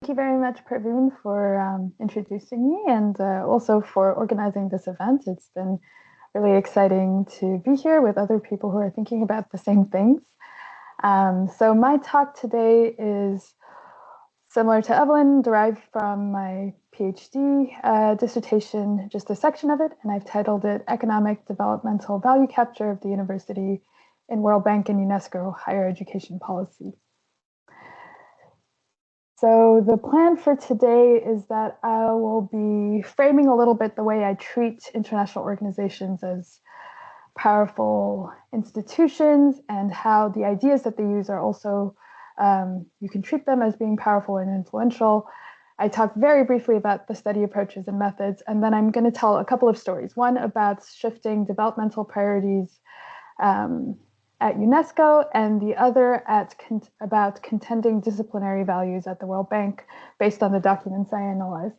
you very much, Praveen, for introducing me and also for organizing this event. It's been really exciting to be here with other people who are thinking about the same things. So my talk today is similar to Evelyn, derived from my PhD dissertation, just a section of it, and I've titled it Economic-developmental Value Capture of the University in World Bank and UNESCO Higher Education Policy. So the plan for today is that I will be framing a little bit the way I treat international organizations as powerful institutions and how the ideas that they use are also, you can treat them as being powerful and influential. I talk very briefly about the study approaches and methods, and then I'm going to tell a couple of stories. One about shifting developmental priorities at UNESCO, and the other about contending disciplinary values at the World Bank based on the documents I analyzed.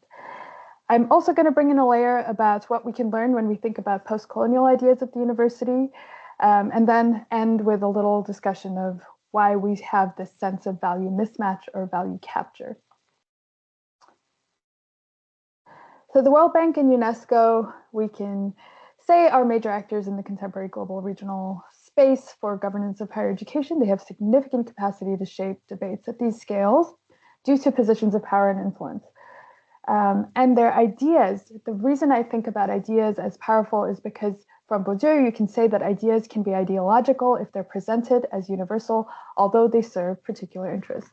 I'm also going to bring in a layer about what we can learn when we think about post-colonial ideas at the university, and then end with a little discussion of why we have this sense of value mismatch or value capture. So the World Bank and UNESCO, we can say, are major actors in the contemporary global regional space for governance of higher education. They have significant capacity to shape debates at these scales due to positions of power and influence. And their ideas, the reason I think about ideas as powerful is because from Bourdieu, you can say that ideas can be ideological if they're presented as universal, although they serve particular interests.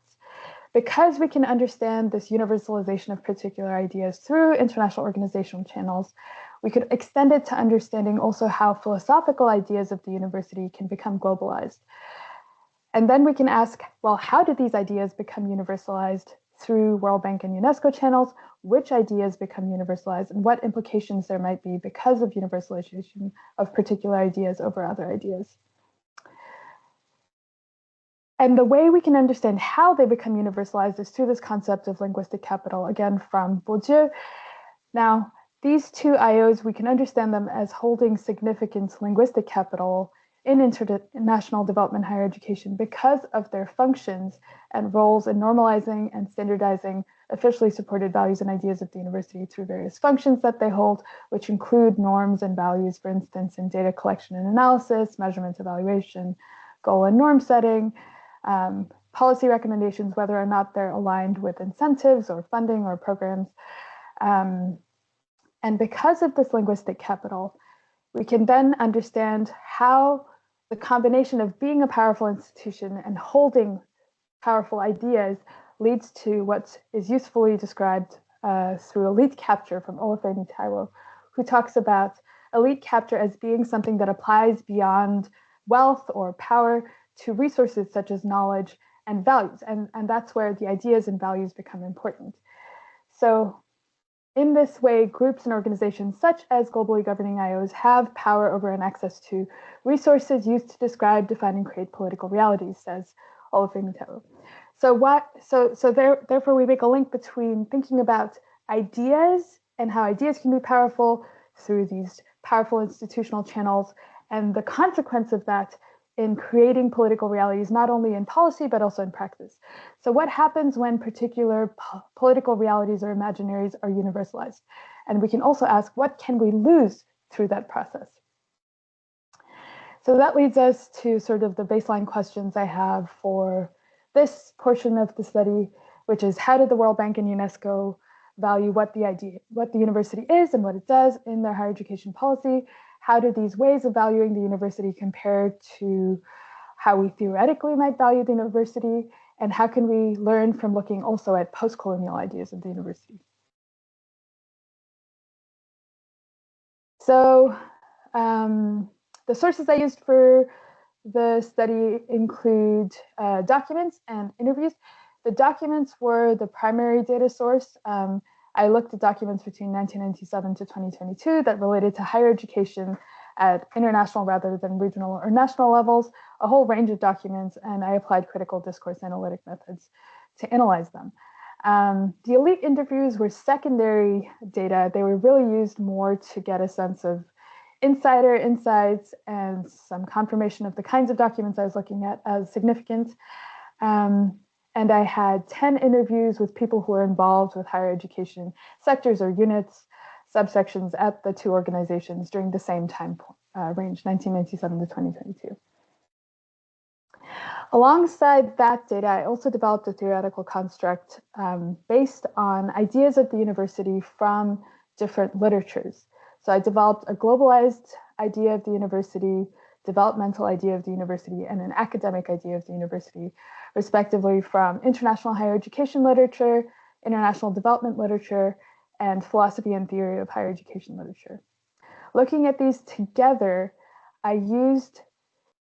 Because we can understand this universalization of particular ideas through international organizational channels, we could extend it to understanding also how philosophical ideas of the university can become globalized. And then we can ask, well, how did these ideas become universalized through World Bank and UNESCO channels? Which ideas become universalized and what implications there might be because of universalization of particular ideas over other ideas? And the way we can understand how they become universalized is through this concept of linguistic capital, again, from Bourdieu. Now, these two IOs, we can understand them as holding significant linguistic capital in international development higher education because of their functions and roles in normalizing and standardizing officially supported values and ideas of the university through various functions that they hold, which include norms and values, for instance, in data collection and analysis, measurement, evaluation, goal and norm setting, policy recommendations, whether or not they're aligned with incentives or funding or programs. And because of this linguistic capital, we can then understand how the combination of being a powerful institution and holding powerful ideas leads to what is usefully described through elite capture from Olufemi Taiwo, who talks about elite capture as being something that applies beyond wealth or power to resources such as knowledge and values. And that's where the ideas and values become important. So in this way, groups and organizations such as globally governing IOs have power over and access to resources used to describe, define, and create political realities, says Olufemi Taiwo. So therefore, we make a link between thinking about ideas and how ideas can be powerful through these powerful institutional channels and the consequence of that in creating political realities, not only in policy, but also in practice. So what happens when particular political realities or imaginaries are universalized? And we can also ask, what can we lose through that process? So that leads us to sort of the baseline questions I have for this portion of the study, which is how did the World Bank and UNESCO value what the university is and what it does in their higher education policy? How do these ways of valuing the university compare to how we theoretically might value the university? And how can we learn from looking also at post-colonial ideas of the university? So the sources I used for the study include documents and interviews. The documents were the primary data source. I looked at documents between 1997 to 2022 that related to higher education at international rather than regional or national levels, a whole range of documents, and I applied critical discourse analytic methods to analyze them. The elite interviews were secondary data. They were really used more to get a sense of insider insights and some confirmation of the kinds of documents I was looking at as significant. And I had 10 interviews with people who are involved with higher education sectors or units, subsections at the two organizations during the same time range, 1997 to 2022. Alongside that data, I also developed a theoretical construct based on ideas of the university from different literatures. So I developed a globalized idea of the university, developmental idea of the university, and an academic idea of the university, respectively from international higher education literature, international development literature, and philosophy and theory of higher education literature. Looking at these together, I used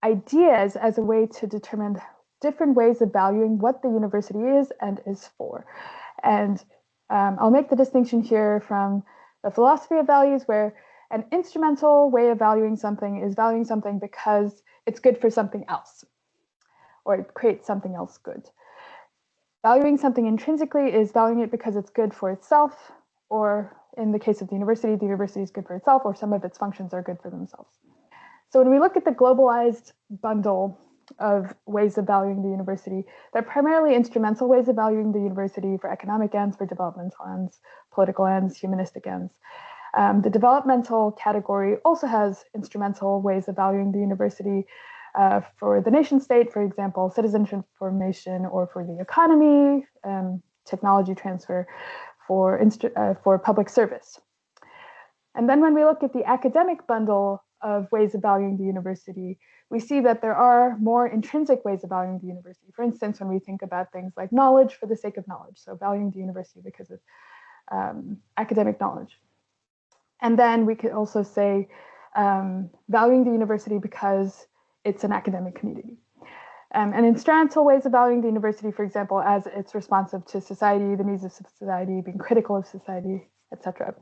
ideas as a way to determine different ways of valuing what the university is and is for. And I'll make the distinction here from the philosophy of values, where an instrumental way of valuing something is valuing something because it's good for something else, or it creates something else good. Valuing something intrinsically is valuing it because it's good for itself, or in the case of the university is good for itself, or some of its functions are good for themselves. So when we look at the globalized bundle of ways of valuing the university, they're primarily instrumental ways of valuing the university for economic ends, for developmental ends, political ends, humanistic ends. The developmental category also has instrumental ways of valuing the university for the nation state, for example, citizenship formation, or for the economy, technology transfer, for public service. And then when we look at the academic bundle of ways of valuing the university, we see that there are more intrinsic ways of valuing the university. For instance, when we think about things like knowledge for the sake of knowledge, so valuing the university because of academic knowledge. And then we could also say valuing the university because it's an academic community. And instrumental ways of valuing the university, for example, as it's responsive to society, the needs of society, being critical of society, etc.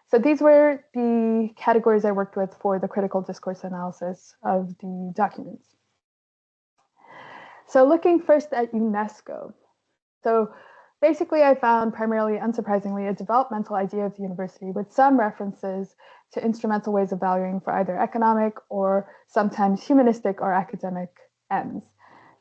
So these were the categories I worked with for the critical discourse analysis of the documents. So looking first at UNESCO. So basically, I found primarily, unsurprisingly, a developmental idea of the university with some references to instrumental ways of valuing for either economic or sometimes humanistic or academic ends.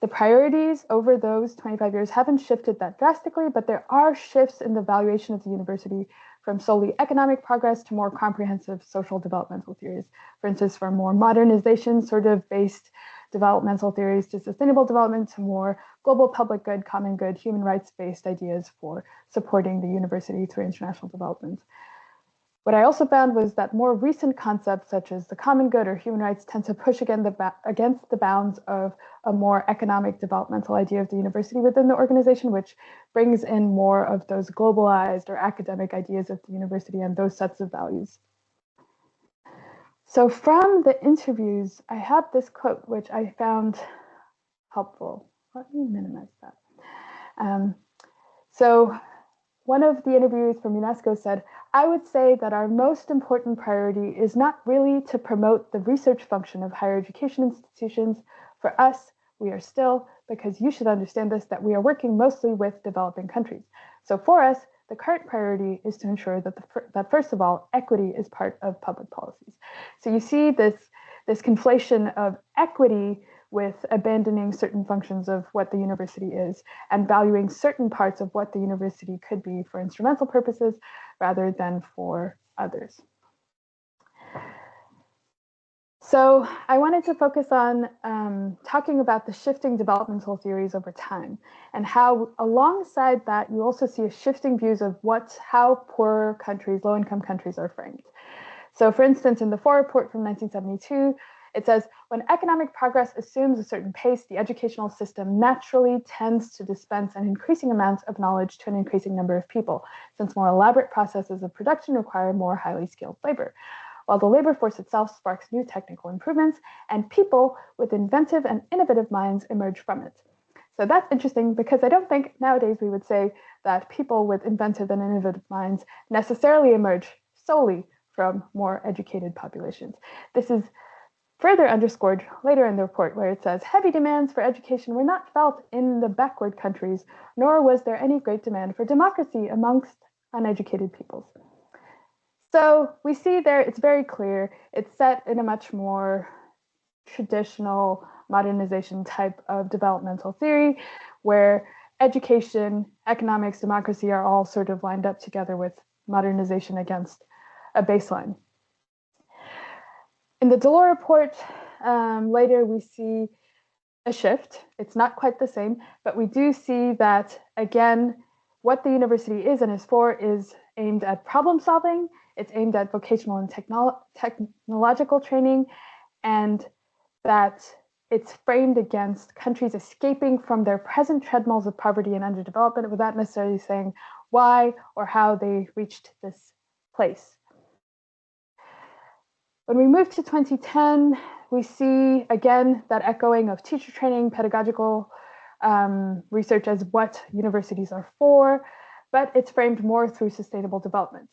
The priorities over those 25 years haven't shifted that drastically, but there are shifts in the valuation of the university from solely economic progress to more comprehensive social developmental theories. For instance, from more modernization sort of based developmental theories to sustainable development to more global public good, common good, human rights based ideas for supporting the university through international development. What I also found was that more recent concepts such as the common good or human rights tend to push against the bounds of a more economic developmental idea of the university within the organization, which brings in more of those globalized or academic ideas of the university and those sets of values. So from the interviews, I have this quote, which I found helpful. Let me minimize that. So one of the interviewees from UNESCO said, "I would say that our most important priority is not really to promote the research function of higher education institutions. For us, we are still, because you should understand this, that we are working mostly with developing countries. So for us, the current priority is to ensure that first of all, equity is part of public policies." So you see this conflation of equity with abandoning certain functions of what the university is and valuing certain parts of what the university could be for instrumental purposes rather than for others. So I wanted to focus on talking about the shifting developmental theories over time and how alongside that, you also see a shifting views of how poorer countries, low-income countries are framed. So for instance, in the Fore report from 1972, it says, when economic progress assumes a certain pace, the educational system naturally tends to dispense an increasing amount of knowledge to an increasing number of people, since more elaborate processes of production require more highly skilled labor, while the labor force itself sparks new technical improvements, and people with inventive and innovative minds emerge from it. So that's interesting because I don't think nowadays we would say that people with inventive and innovative minds necessarily emerge solely from more educated populations. This is further underscored later in the report, where it says, heavy demands for education were not felt in the backward countries, nor was there any great demand for democracy amongst uneducated peoples. So we see there, it's very clear, it's set in a much more traditional modernization type of developmental theory, where education, economics, democracy are all sort of lined up together with modernization against a baseline. In the DeLaquil report, later we see a shift. It's not quite the same, but we do see that, again, what the university is and is for is aimed at problem solving. It's aimed at vocational and technological training, and that it's framed against countries escaping from their present treadmills of poverty and underdevelopment without necessarily saying why or how they reached this place. When we move to 2010, we see, again, that echoing of teacher training, pedagogical research as what universities are for, but it's framed more through sustainable development.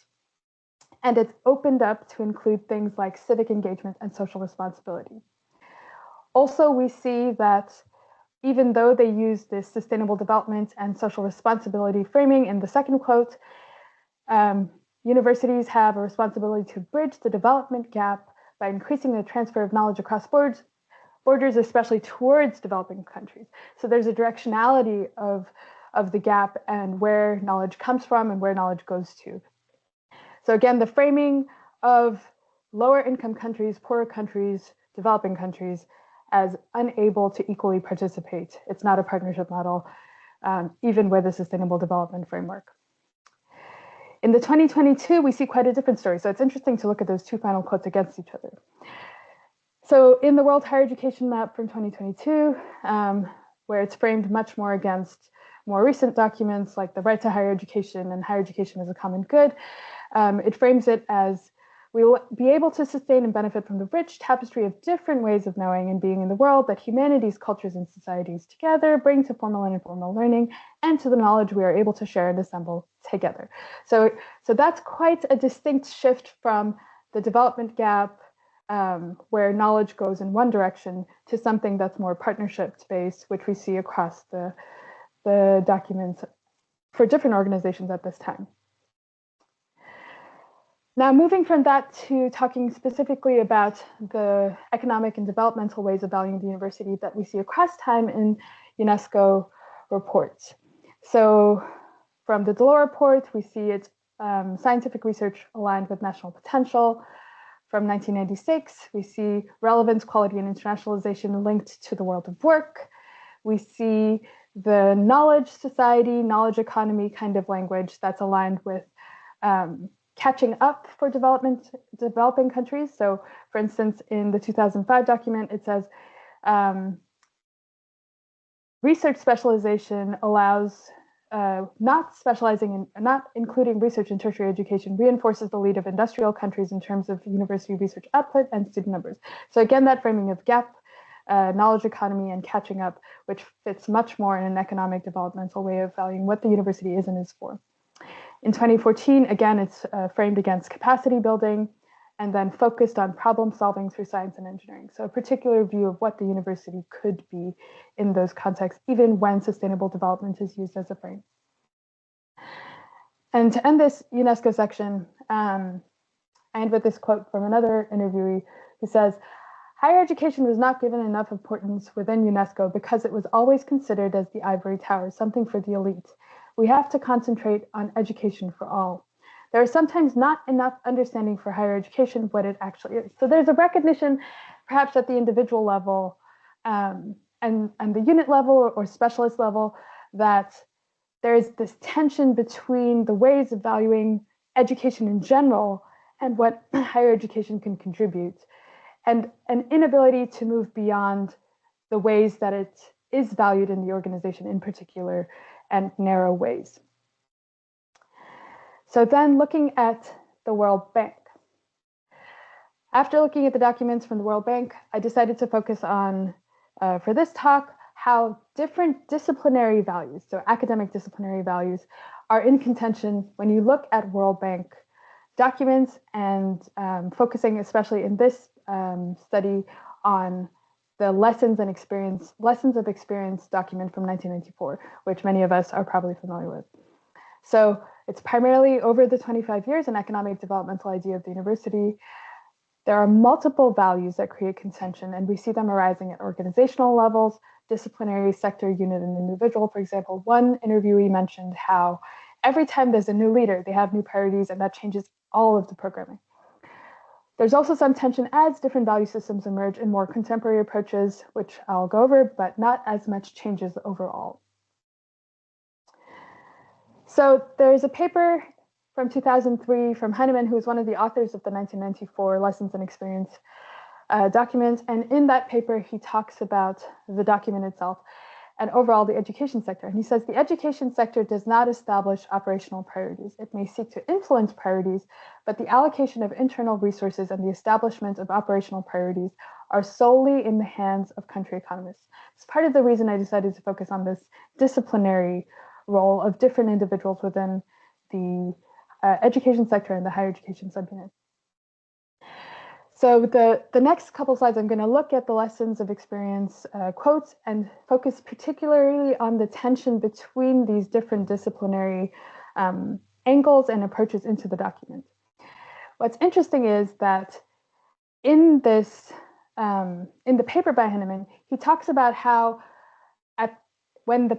And it's opened up to include things like civic engagement and social responsibility. Also, we see that even though they use this sustainable development and social responsibility framing in the second quote, universities have a responsibility to bridge the development gap by increasing the transfer of knowledge across borders, especially towards developing countries. So there's a directionality of the gap and where knowledge comes from and where knowledge goes to. So again, the framing of lower income countries, poorer countries, developing countries as unable to equally participate. It's not a partnership model, even with a sustainable development framework. In the 2022, we see quite a different story. So it's interesting to look at those two final quotes against each other. So in the World Higher Education Map from 2022, where it's framed much more against more recent documents like the right to higher education and higher education as a common good, it frames it as we will be able to sustain and benefit from the rich tapestry of different ways of knowing and being in the world that humanities, cultures, and societies together bring to formal and informal learning and to the knowledge we are able to share and assemble together. So that's quite a distinct shift from the development gap where knowledge goes in one direction to something that's more partnership-based, which we see across the documents for different organizations at this time. Now, moving from that to talking specifically about the economic and developmental ways of valuing the university that we see across time in UNESCO reports. So from the DeLaquil report, we see its scientific research aligned with national potential. From 1996, we see relevance, quality, and internationalization linked to the world of work. We see the knowledge society, knowledge economy kind of language that's aligned with catching up for developing countries. So for instance, in the 2005 document, it says research specialization allows not including research in tertiary education reinforces the lead of industrial countries in terms of university research output and student numbers. So again, that framing of gap, knowledge economy, and catching up, which fits much more in an economic developmental way of valuing what the university is and is for. In 2014, again, it's framed against capacity building and then focused on problem solving through science and engineering. So a particular view of what the university could be in those contexts, even when sustainable development is used as a frame. And to end this UNESCO section, I end with this quote from another interviewee who says, "Higher education was not given enough importance within UNESCO because it was always considered as the ivory tower, something for the elite. We have to concentrate on education for all. There is sometimes not enough understanding for higher education what it actually is." So there's a recognition, perhaps at the individual level and the unit level or specialist level, that there is this tension between the ways of valuing education in general and what higher education can contribute, and an inability to move beyond the ways that it is valued in the organization in particular and narrow ways. So then looking at the World Bank. After looking at the documents from the World Bank, I decided to focus on, for this talk, how different disciplinary values, so academic disciplinary values, are in contention when you look at World Bank documents and focusing especially in this study on the lessons of experience document from 1994, which many of us are probably familiar with. So it's primarily over the 25 years an economic developmental idea of the university. There are multiple values that create contention, and we see them arising at organizational levels, disciplinary sector, unit, and individual. For example, one interviewee mentioned how every time there's a new leader, they have new priorities, and that changes all of the programming. There's also some tension as different value systems emerge in more contemporary approaches, which I'll go over, but not as much changes overall. So there's a paper from 2003 from Heinemann, who was one of the authors of the 1994 Lessons and Experience document. And in that paper, he talks about the document itself and overall the education sector. And he says the education sector does not establish operational priorities. It may seek to influence priorities, but the allocation of internal resources and the establishment of operational priorities are solely in the hands of country economists. It's part of the reason I decided to focus on this disciplinary role of different individuals within the education sector and the higher education subunit. So the next couple slides, I'm going to look at the lessons of experience quotes and focus particularly on the tension between these different disciplinary angles and approaches into the document. What's interesting is that in this, in the paper by Heinemann, he talks about how when the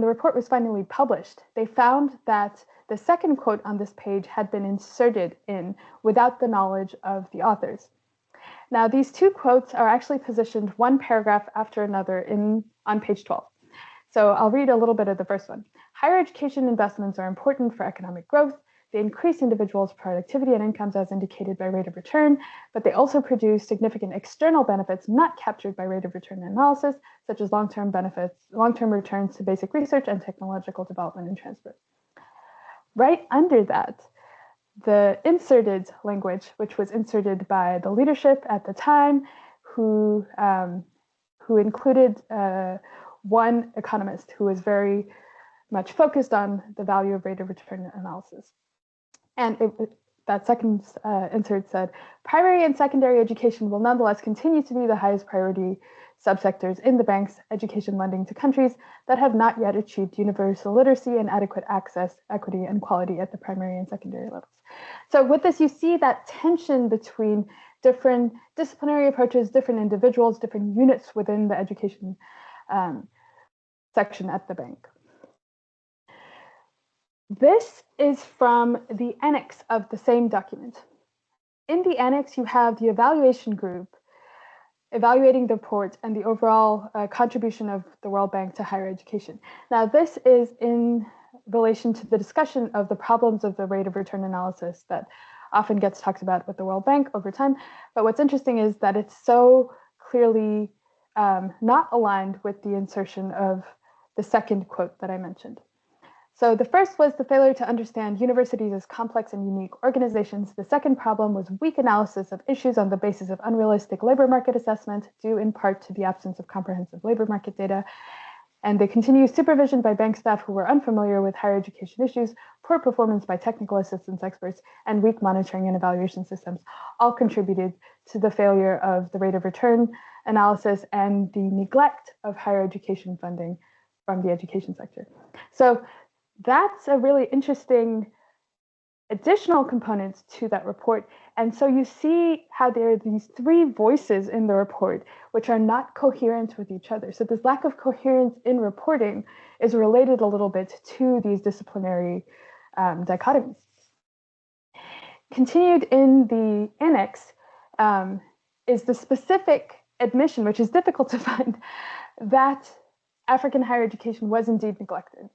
report was finally published, they found that the second quote on this page had been inserted in without the knowledge of the authors. Now, these two quotes are actually positioned one paragraph after another on page 12. So I'll read a little bit of the first one. Higher education investments are important for economic growth. They increase individuals' productivity and incomes as indicated by rate of return, but they also produce significant external benefits not captured by rate of return analysis, such as long-term returns to basic research and technological development and transfer. Right under that, the inserted language, which was inserted by the leadership at the time, who included one economist who was very much focused on the value of rate of return analysis. And that second insert said, primary and secondary education will nonetheless continue to be the highest priority subsectors in the bank's education lending to countries that have not yet achieved universal literacy and adequate access, equity, and quality at the primary and secondary levels. So with this, you see that tension between different disciplinary approaches, different individuals, different units within the education section at the bank. This is from the annex of the same document. In the annex, you have the evaluation group evaluating the report and the overall contribution of the World Bank to higher education. Now, this is in relation to the discussion of the problems of the rate of return analysis that often gets talked about with the World Bank over time. But what's interesting is that it's so clearly not aligned with the insertion of the second quote that I mentioned. So the first was the failure to understand universities as complex and unique organizations. The second problem was weak analysis of issues on the basis of unrealistic labor market assessment, due in part to the absence of comprehensive labor market data. And the continued supervision by bank staff who were unfamiliar with higher education issues, poor performance by technical assistance experts, and weak monitoring and evaluation systems all contributed to the failure of the rate of return analysis and the neglect of higher education funding from the education sector. So that's a really interesting additional component to that report. And so you see how there are these three voices in the report, which are not coherent with each other. So this lack of coherence in reporting is related a little bit to these disciplinary dichotomies. Continued in the annex is the specific admission, which is difficult to find, that African higher education was indeed neglected.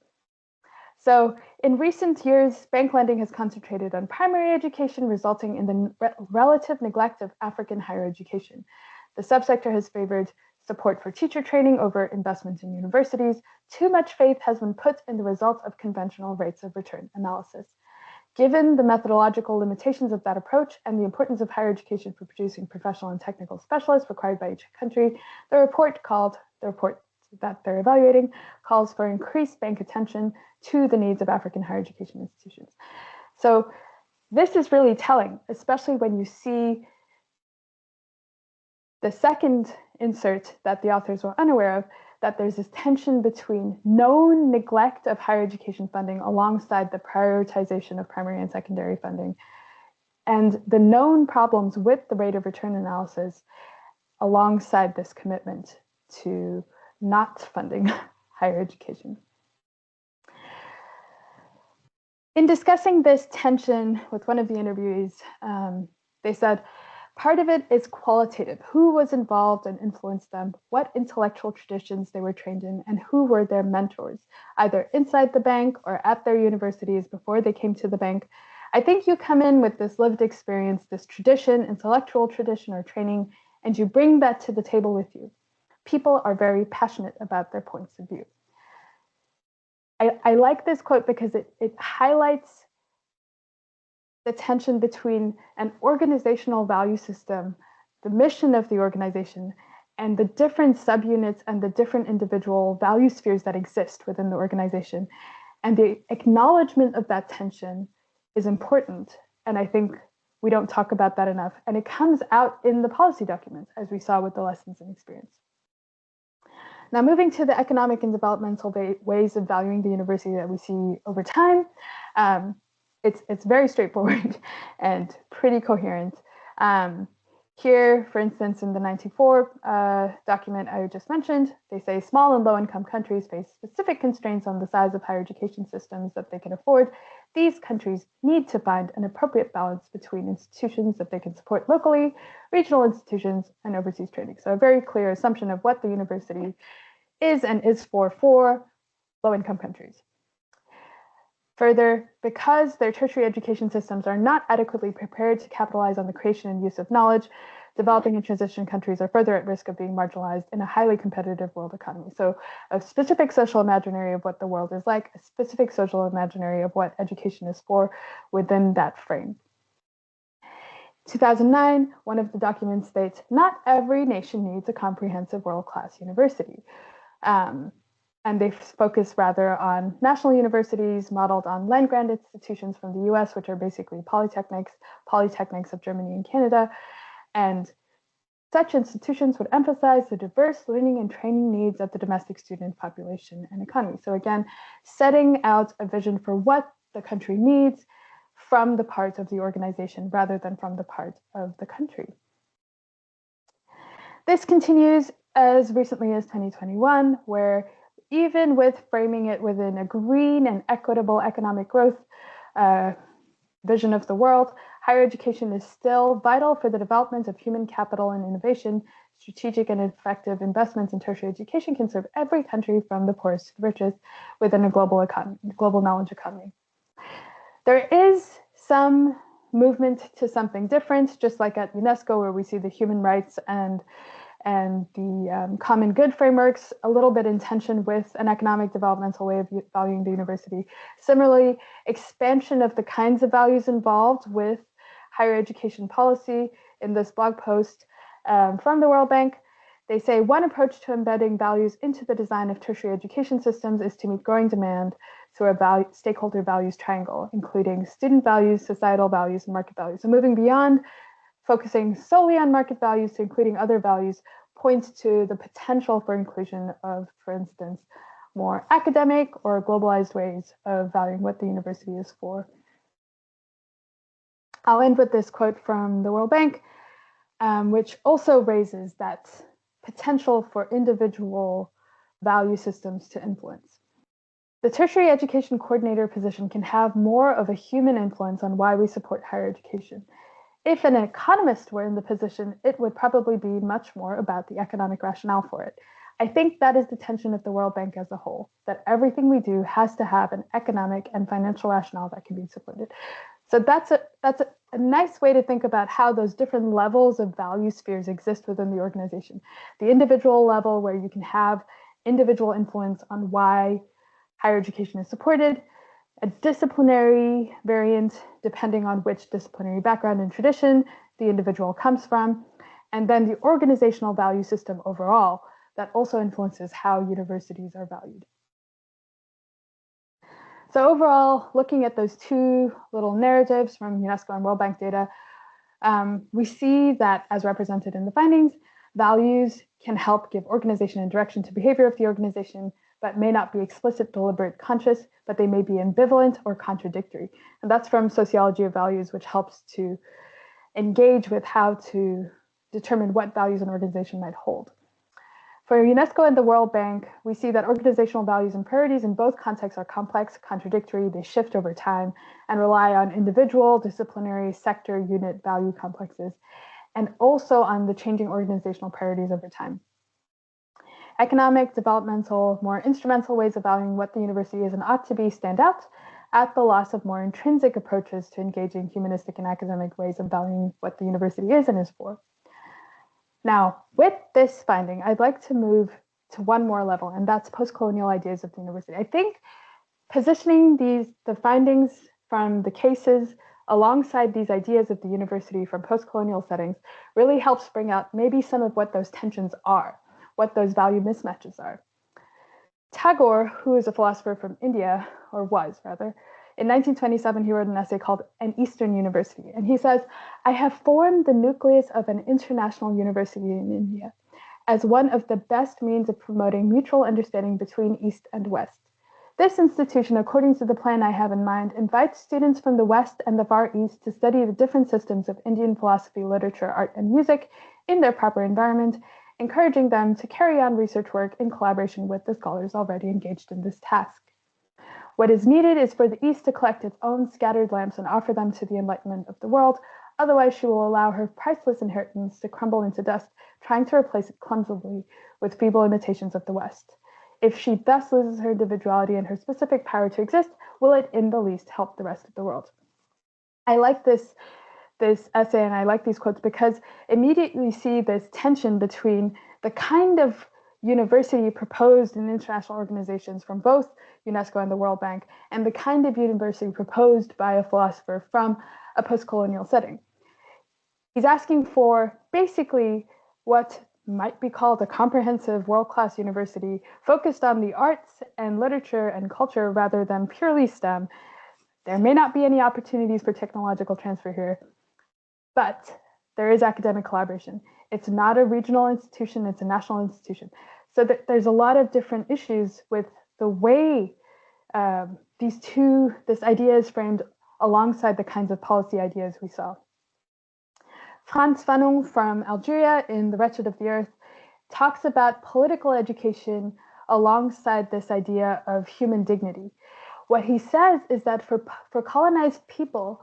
So in recent years, bank lending has concentrated on primary education, resulting in the relative neglect of African higher education. The subsector has favored support for teacher training over investment in universities. Too much faith has been put in the results of conventional rates of return analysis. Given the methodological limitations of that approach and the importance of higher education for producing professional and technical specialists required by each country, the report that they're evaluating calls for increased bank attention to the needs of African higher education institutions. So this is really telling, especially when you see the second insert that the authors were unaware of, that there's this tension between known neglect of higher education funding alongside the prioritization of primary and secondary funding, and the known problems with the rate of return analysis alongside this commitment to not funding higher education. In discussing this tension with one of the interviewees, they said, part of it is qualitative. Who was involved and influenced them, what intellectual traditions they were trained in, and who were their mentors, either inside the bank or at their universities before they came to the bank. I think you come in with this lived experience, this tradition, intellectual tradition or training, and you bring that to the table with you. People are very passionate about their points of view. I like this quote because it highlights the tension between an organizational value system, the mission of the organization, and the different subunits and the different individual value spheres that exist within the organization. And the acknowledgement of that tension is important. And I think we don't talk about that enough. And it comes out in the policy documents, as we saw with the lessons and experience. Now, moving to the economic and developmental ways of valuing the university that we see over time, it's very straightforward and pretty coherent. Here, for instance, in the 94 document I just mentioned, they say small and low-income countries face specific constraints on the size of higher education systems that they can afford. These countries need to find an appropriate balance between institutions that they can support locally, regional institutions, and overseas training. So a very clear assumption of what the university is and is for low-income countries. Further, because their tertiary education systems are not adequately prepared to capitalize on the creation and use of knowledge, developing and transition countries are further at risk of being marginalized in a highly competitive world economy. So a specific social imaginary of what the world is like, a specific social imaginary of what education is for within that frame. 2009, one of the documents states, not every nation needs a comprehensive world-class university. And they focus rather on national universities modeled on land-grant institutions from the US, which are basically polytechnics of Germany and Canada. And such institutions would emphasize the diverse learning and training needs of the domestic student population and economy. So again, setting out a vision for what the country needs from the part of the organization rather than from the part of the country. This continues as recently as 2021, where even with framing it within a green and equitable economic growth vision of the world, higher education is still vital for the development of human capital and innovation. Strategic and effective investments in tertiary education can serve every country from the poorest to the richest within a global economy, global knowledge economy. There is some movement to something different, just like at UNESCO, where we see the human rights and the common good frameworks a little bit in tension with an economic developmental way of valuing the university. Similarly, expansion of the kinds of values involved with higher education policy. In this blog post from the World Bank, they say one approach to embedding values into the design of tertiary education systems is to meet growing demand through a stakeholder values triangle, including student values, societal values, and market values. So moving beyond focusing solely on market values to including other values points to the potential for inclusion of, for instance, more academic or globalized ways of valuing what the university is for. I'll end with this quote from the World Bank, which also raises that potential for individual value systems to influence. The tertiary education coordinator position can have more of a human influence on why we support higher education. If an economist were in the position, it would probably be much more about the economic rationale for it. I think that is the tension of the World Bank as a whole, that everything we do has to have an economic and financial rationale that can be supported. So that's a nice way to think about how those different levels of value spheres exist within the organization. The individual level, where you can have individual influence on why higher education is supported, a disciplinary variant depending on which disciplinary background and tradition the individual comes from, and then the organizational value system overall that also influences how universities are valued. So overall, looking at those two little narratives from UNESCO and World Bank data, we see that, as represented in the findings, values can help give organization and direction to behavior of the organization, but may not be explicit, deliberate, conscious, but they may be ambivalent or contradictory. And that's from Sociology of Values, which helps to engage with how to determine what values an organization might hold. For UNESCO and the World Bank, we see that organizational values and priorities in both contexts are complex, contradictory, they shift over time, and rely on individual, disciplinary, sector, unit value complexes, and also on the changing organizational priorities over time. Economic, developmental, more instrumental ways of valuing what the university is and ought to be stand out at the loss of more intrinsic approaches to engaging humanistic and academic ways of valuing what the university is and is for. Now, with this finding, I'd like to move to one more level, and that's post-colonial ideas of the university. I think positioning the findings from the cases alongside these ideas of the university from post-colonial settings really helps bring out maybe some of what those tensions are, what those value mismatches are. Tagore, who is a philosopher from India, or was rather, in 1927, he wrote an essay called An Eastern University. And he says, I have formed the nucleus of an international university in India as one of the best means of promoting mutual understanding between East and West. This institution, according to the plan I have in mind, invites students from the West and the Far East to study the different systems of Indian philosophy, literature, art, and music in their proper environment, encouraging them to carry on research work in collaboration with the scholars already engaged in this task. What is needed is for the East to collect its own scattered lamps and offer them to the enlightenment of the world. Otherwise, she will allow her priceless inheritance to crumble into dust, trying to replace it clumsily with feeble imitations of the West. If she thus loses her individuality and her specific power to exist, will it in the least help the rest of the world? I like this essay and I like these quotes because immediately see this tension between the kind of university proposed in international organizations from both UNESCO and the World Bank, and the kind of university proposed by a philosopher from a post-colonial setting. He's asking for basically what might be called a comprehensive world-class university focused on the arts and literature and culture rather than purely STEM. There may not be any opportunities for technological transfer here, but there is academic collaboration. It's not a regional institution, it's a national institution. So there's a lot of different issues with the way this idea is framed alongside the kinds of policy ideas we saw. Frans Fanon from Algeria in The Wretched of the Earth talks about political education alongside this idea of human dignity. What he says is that for colonized people,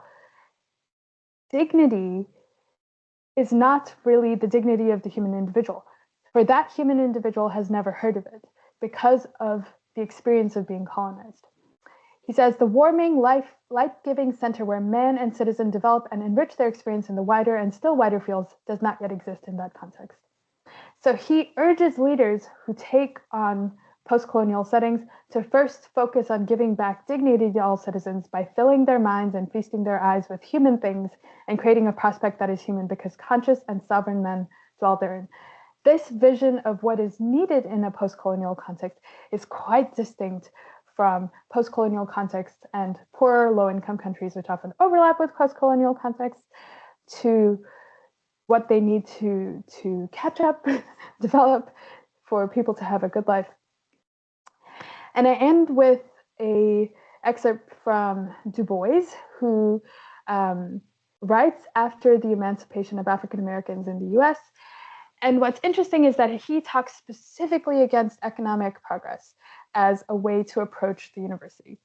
dignity is not really the dignity of the human individual. For that human individual has never heard of it because of the experience of being colonized. He says the warming, life-giving center where man and citizen develop and enrich their experience in the wider and still wider fields does not yet exist in that context. So he urges leaders who take on post-colonial settings to first focus on giving back dignity to all citizens by filling their minds and feasting their eyes with human things and creating a prospect that is human because conscious and sovereign men dwell therein. This vision of what is needed in a post-colonial context is quite distinct from post-colonial contexts and poorer, low-income countries, which often overlap with post-colonial contexts, to what they need to catch up, develop for people to have a good life. And I end with an excerpt from Du Bois, who writes after the emancipation of African Americans in the US. And what's interesting is that he talks specifically against economic progress as a way to approach the university.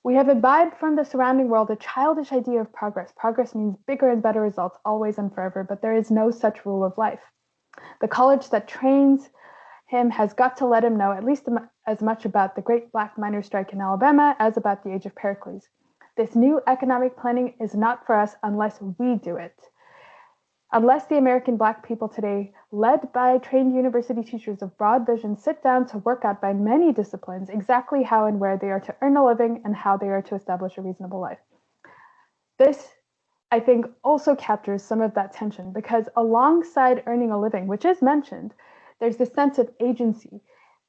We have imbibed from the surrounding world a childish idea of progress. Progress means bigger and better results always and forever, but there is no such rule of life. The college that trains him has got to let him know at least as much about the great Black miners' strike in Alabama as about the age of Pericles. This new economic planning is not for us unless we do it. Unless the American Black people today, led by trained university teachers of broad vision, sit down to work out by many disciplines exactly how and where they are to earn a living and how they are to establish a reasonable life. This, I think, also captures some of that tension because alongside earning a living, which is mentioned, there's this sense of agency.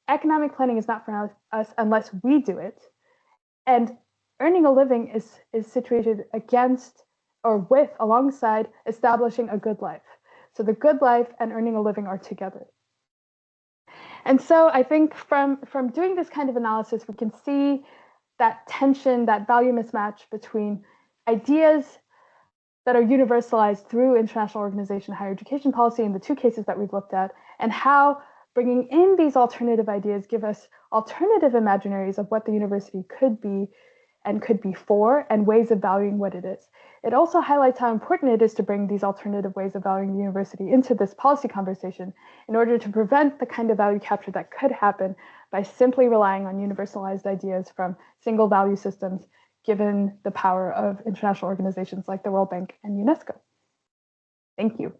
Economic planning is not for us unless we do it. And earning a living is situated against or with, alongside establishing a good life. So the good life and earning a living are together. And so I think from doing this kind of analysis, we can see that tension, that value mismatch between ideas that are universalized through international organization higher education policy in the two cases that we've looked at, and how bringing in these alternative ideas give us alternative imaginaries of what the university could be and could be for, and ways of valuing what it is. It also highlights how important it is to bring these alternative ways of valuing the university into this policy conversation in order to prevent the kind of value capture that could happen by simply relying on universalized ideas from single value systems, given the power of international organizations like the World Bank and UNESCO. Thank you.